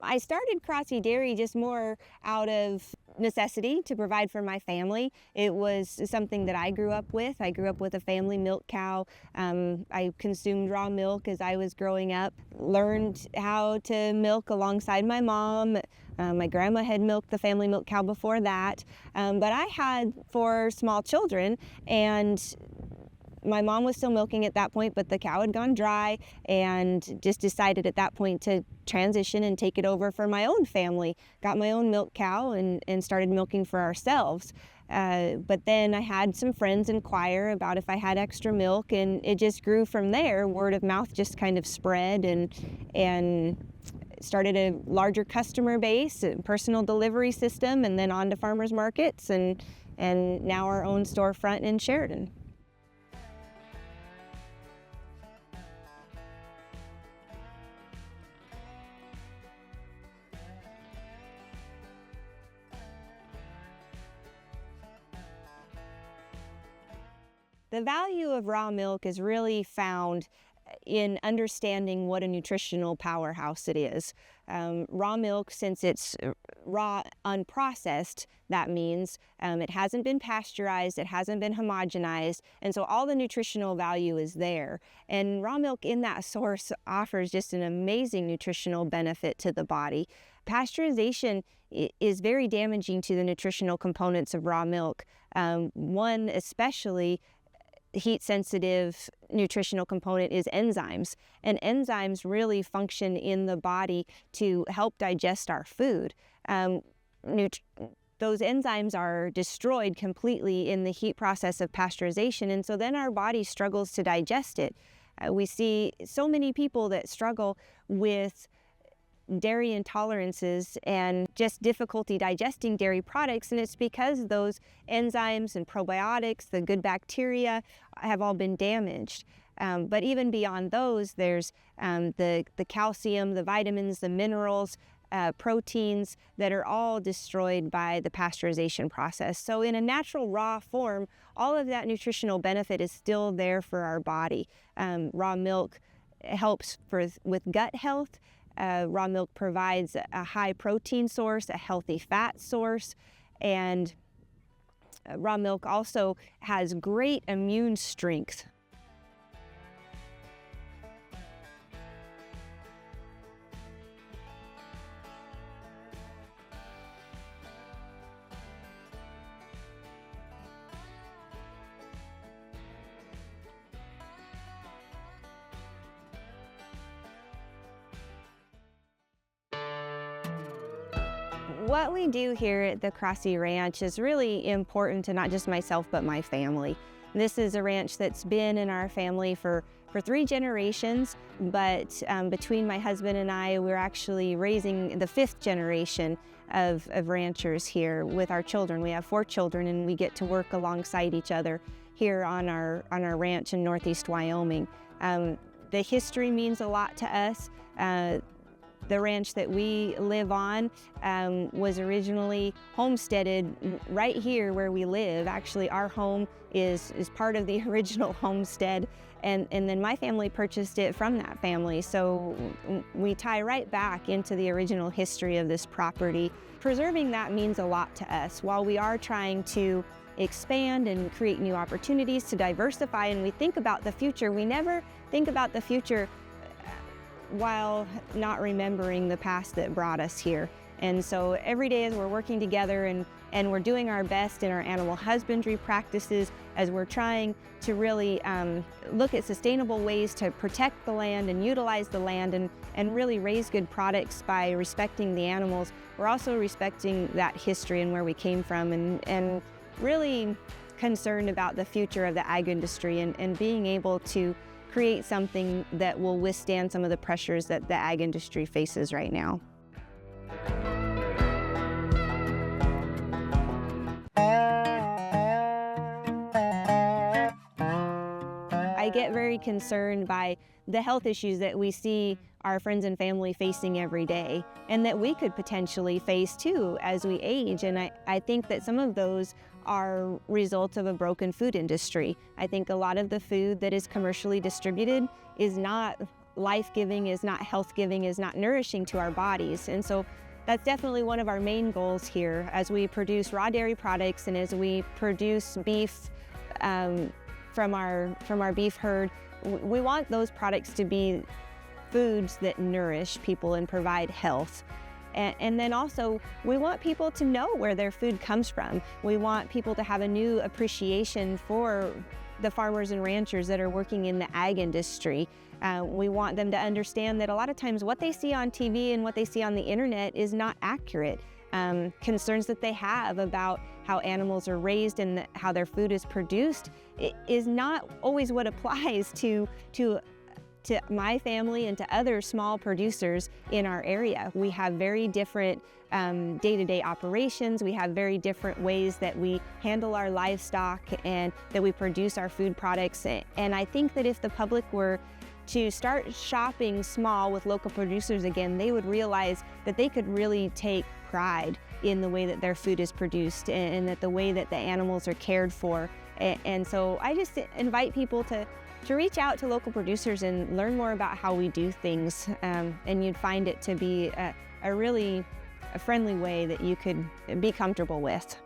I started Crossy Dairy just more out of necessity to provide for my family. It was something that I grew up with. I grew up with a family milk cow. I consumed raw milk as I was growing up, learned how to milk alongside my mom. My grandma had milked the family milk cow before that, but I had 4 small children, and my mom was still milking at that point, but the cow had gone dry, and just decided at that point to transition and take it over for my own family. Got my own milk cow and started milking for ourselves. But then I had some friends inquire about if I had extra milk, and it just grew from there. Word of mouth just kind of spread, and started a larger customer base, a personal delivery system, and then on to farmers markets, and now our own storefront in Sheridan. The value of raw milk is really found in understanding what a nutritional powerhouse it is. Raw milk, since it's raw, unprocessed, that means it hasn't been pasteurized, it hasn't been homogenized, and so all the nutritional value is there. And raw milk in that source offers just an amazing nutritional benefit to the body. Pasteurization is very damaging to the nutritional components of raw milk. One especially heat-sensitive nutritional component is enzymes. And enzymes really function in the body to help digest our food. Those enzymes are destroyed completely in the heat process of pasteurization, and so then our body struggles to digest it. We see so many people that struggle with dairy intolerances and just difficulty digesting dairy products, and it's because those enzymes and probiotics, the good bacteria, have all been damaged. But even beyond those, there's the calcium, the vitamins, the minerals, proteins that are all destroyed by the pasteurization process. So in a natural raw form, all of that nutritional benefit is still there for our body. Raw milk helps with gut health. Raw milk provides a high protein source, a healthy fat source, and raw milk also has great immune strength. What we do here at the Crossy Ranch is really important to not just myself, but my family. This is a ranch that's been in our family for 3 generations, but between my husband and I, we're actually raising the 5th generation of ranchers here with our children. We have 4 children, and we get to work alongside each other here on our ranch in Northeast Wyoming. The history means a lot to us. The ranch that we live on was originally homesteaded right here where we live. Actually, our home is part of the original homestead, and then my family purchased it from that family. So we tie right back into the original history of this property. Preserving that means a lot to us. While we are trying to expand and create new opportunities to diversify, and we think about the future, we never think about the future while not remembering the past that brought us here. And so every day as we're working together and we're doing our best in our animal husbandry practices, as we're trying to really look at sustainable ways to protect the land and utilize the land and really raise good products by respecting the animals, we're also respecting that history and where we came from, and really concerned about the future of the ag industry and being able to create something that will withstand some of the pressures that the ag industry faces right now. I get very concerned by the health issues that we see our friends and family facing every day, and that we could potentially face too as we age. And I think that some of those are results of a broken food industry. I think a lot of the food that is commercially distributed is not life-giving, is not health-giving, is not nourishing to our bodies. And so that's definitely one of our main goals here as we produce raw dairy products and as we produce beef from our beef herd. We want those products to be foods that nourish people and provide health. And then also, we want people to know where their food comes from. We want people to have a new appreciation for the farmers and ranchers that are working in the ag industry. We want them to understand that a lot of times what they see on TV and what they see on the internet is not accurate. Concerns that they have about how animals are raised and how their food is produced is not always what applies to my family and to other small producers in our area. We have very different day-to-day operations. We have very different ways that we handle our livestock and that we produce our food products. And I think that if the public were to start shopping small with local producers again, they would realize that they could really take pride in the way that their food is produced and that the way that the animals are cared for. And so I just invite people to reach out to local producers and learn more about how we do things. And you'd find it to be a really friendly way that you could be comfortable with.